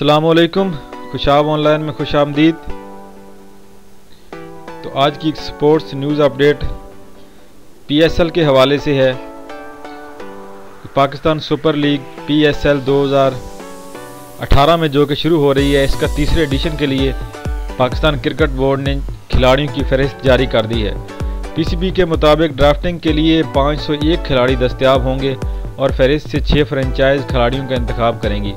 अस्सलामुअलैकुम, खुशाब ऑनलाइन में खुश आमदीद। तो आज की स्पोर्ट्स न्यूज़ अपडेट PSL के हवाले से है। पाकिस्तान सुपर लीग PSL 2018 में जो कि शुरू हो रही है, इसका तीसरे एडिशन के लिए पाकिस्तान क्रिकेट बोर्ड ने खिलाड़ियों की फहरिस्त जारी कर दी है। PCB के मुताबिक ड्राफ्टिंग के लिए 501 खिलाड़ी दस्तयाब होंगे और फहरिस्त से 6 फ्रेंचाइज खिलाड़ियों का इंतखाब करेंगी।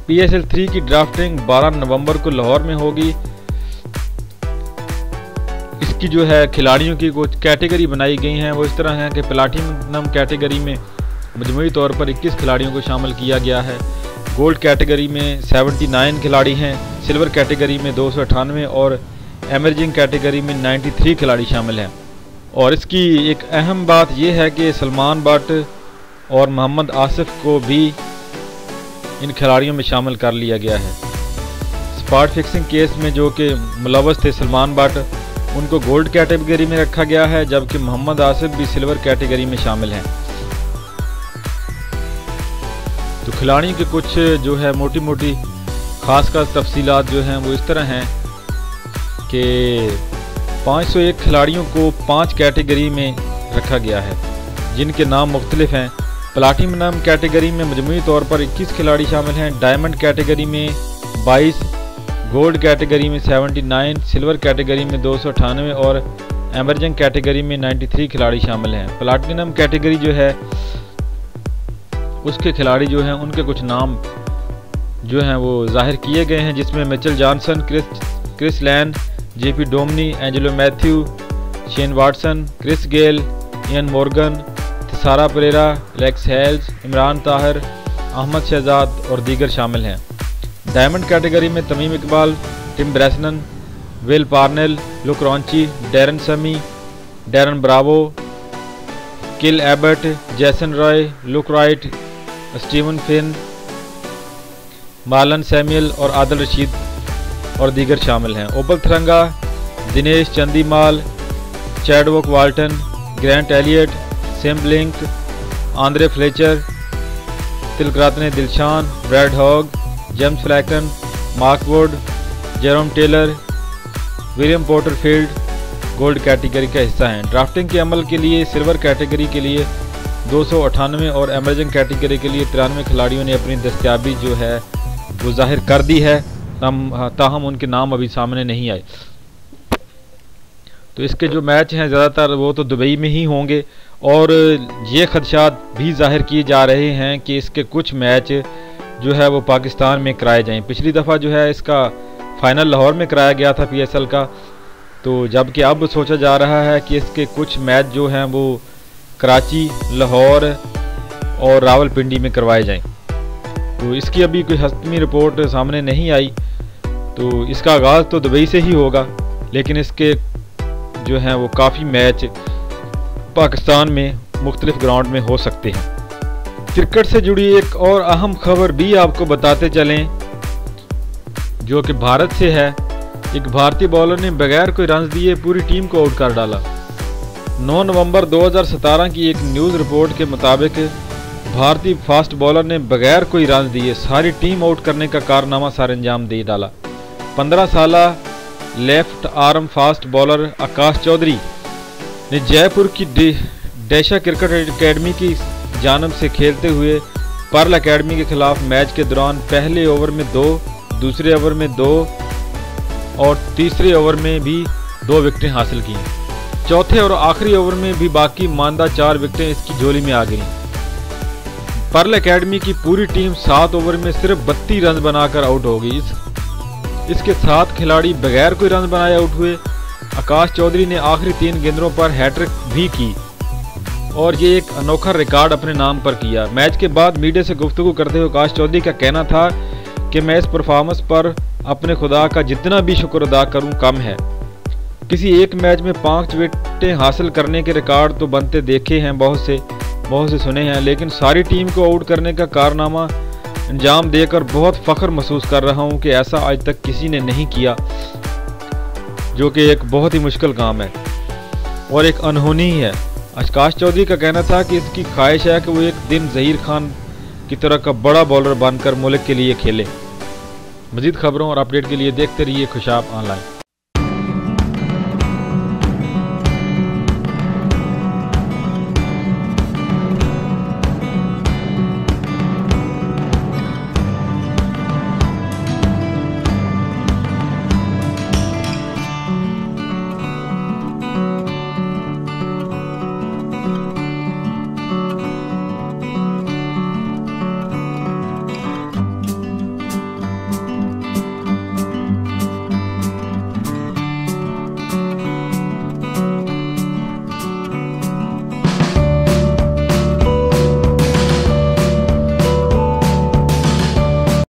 PSL 3 की ड्राफ्टिंग 12 नवंबर को लाहौर में होगी। इसकी जो है खिलाड़ियों की कुछ कैटेगरी बनाई गई हैं, वो इस तरह हैं कि प्लाटिनम कैटेगरी में मजमूई तौर पर 21 खिलाड़ियों को शामिल किया गया है। गोल्ड कैटेगरी में 79 खिलाड़ी हैं, सिल्वर कैटेगरी में 298 और एमर्जिंग कैटेगरी में 93 खिलाड़ी शामिल हैं। और इसकी एक अहम बात यह है कि सलमान बट और मोहम्मद आसिफ को भी इन खिलाड़ियों में शामिल कर लिया गया है। स्पॉट फिक्सिंग केस में जो कि मुलव्वस थे सलमान बट, उनको गोल्ड कैटेगरी में रखा गया है, जबकि मोहम्मद आसिफ भी सिल्वर कैटेगरी में शामिल हैं। तो खिलाड़ियों के कुछ जो है मोटी मोटी खास तफसीलात जो हैं वो इस तरह हैं कि 501 खिलाड़ियों को 5 कैटेगरी में रखा गया है, जिनके नाम मुख्तलिफ हैं। प्लाटिनम कैटेगरी में मजमूई तौर पर 21 खिलाड़ी शामिल हैं, डायमंड कैटेगरी में 22, गोल्ड कैटेगरी में 79, सिल्वर कैटेगरी में 298 और एमर्जिंग कैटेगरी में 93 खिलाड़ी शामिल हैं। प्लाटिनम कैटेगरी जो है उसके खिलाड़ी जो हैं उनके कुछ नाम जो हैं वो जाहिर किए गए हैं, जिसमें Mitchell Johnson, Chris Lynn, JP Duminy, Angelo Mathews, Shane Watson, Chris Gayle, Eoin Morgan, Sara Perera, Alex Hales, Imran Tahir, Ahmed Shehzad और दीगर शामिल हैं। डायमंड कैटेगरी में Tamim Iqbal, Tim Bresnan, Will Parnell, Luke Ronchi, Darren Sammy, Darren Bravo, Kyle Abbott, Jason Roy, Luke Wright, Steven Finn, Marlon Samuels और आदिल रशीद और दीगर शामिल हैं। Upul Tharanga, Dinesh Chandimal, Chadwick Walton, Grant Elliott, same Billings, Andre Fletcher, Tillakaratne Dilshan, Brad Hogg, James Faulkner, Mark Wood, Jerome Taylor, William Porterfield gold category का हिस्सा हैं। Drafting के अमल के लिए सिल्वर कैटेगरी के लिए 298 और एमर्जिंग कैटेगरी के लिए 93 खिलाड़ियों ने अपनी दस्तयाबी जो है वो जाहिर कर दी है, ताहम उनके नाम अभी सामने नहीं आए। तो इसके जो मैच हैं ज़्यादातर वो तो दुबई में ही होंगे और ये खदशात भी जाहिर किए जा रहे हैं कि इसके कुछ मैच जो है वो पाकिस्तान में कराए जाएं। पिछली दफ़ा जो है इसका फ़ाइनल लाहौर में कराया गया था PSL का, तो जबकि अब सोचा जा रहा है कि इसके कुछ मैच जो हैं वो कराची, लाहौर और रावलपिंडी में करवाए जाएं। तो इसकी अभी कोई हतमी रिपोर्ट सामने नहीं आई, तो इसका आगाज़ तो दुबई से ही होगा, लेकिन इसके जो हैं वो काफ़ी मैच पाकिस्तान में मुख्तलिफ ग्राउंड में हो सकते हैं। क्रिकेट से जुड़ी एक और अहम खबर भी आपको बताते चलें, जो कि भारत से है। एक भारतीय बॉलर ने बगैर कोई रन दिए पूरी टीम को आउट कर डाला। 9 नवंबर 2017 की एक न्यूज़ रिपोर्ट के मुताबिक भारतीय फास्ट बॉलर ने बगैर कोई रन दिए सारी टीम आउट करने का कारनामा सर अंजाम दे डाला। 15 साला लेफ्ट आर्म फास्ट बॉलर आकाश चौधरी ने जयपुर की डेशा क्रिकेट एकेडमी की जानब से खेलते हुए पर्ल एकेडमी के खिलाफ मैच के दौरान पहले ओवर में 2, दूसरे ओवर में 2 और तीसरे ओवर में भी 2 विकेटें हासिल की। चौथे और आखिरी ओवर में भी बाकी मानदा 4 विकेटें इसकी झोली में आ गईं। पर्ल एकेडमी की पूरी टीम 7 ओवर में सिर्फ 32 रन बनाकर आउट हो गई। इसके 7 खिलाड़ी बगैर कोई रन बनाए आउट हुए। आकाश चौधरी ने आखिरी 3 गेंदों पर हैट्रिक भी की और ये एक अनोखा रिकॉर्ड अपने नाम पर किया। मैच के बाद मीडिया से गुफ्तगू करते हुए आकाश चौधरी का कहना था कि मैं इस परफॉर्मेंस पर अपने खुदा का जितना भी शुक्र अदा करूं कम है। किसी एक मैच में 5 विकेटें हासिल करने के रिकॉर्ड तो बनते देखे हैं, बहुत से सुने हैं, लेकिन सारी टीम को आउट करने का कारनामा अंजाम देकर बहुत फ़ख्र महसूस कर रहा हूं कि ऐसा आज तक किसी ने नहीं किया, जो कि एक बहुत ही मुश्किल काम है और एक अनहोनी ही है। आकाश चौधरी का कहना था कि इसकी ख्वाहिश है कि वो एक दिन ज़हीर खान की तरह का बड़ा बॉलर बनकर मुल्क के लिए खेले। मज़ीद खबरों और अपडेट के लिए देखते रहिए खुशाब ऑनलाइन।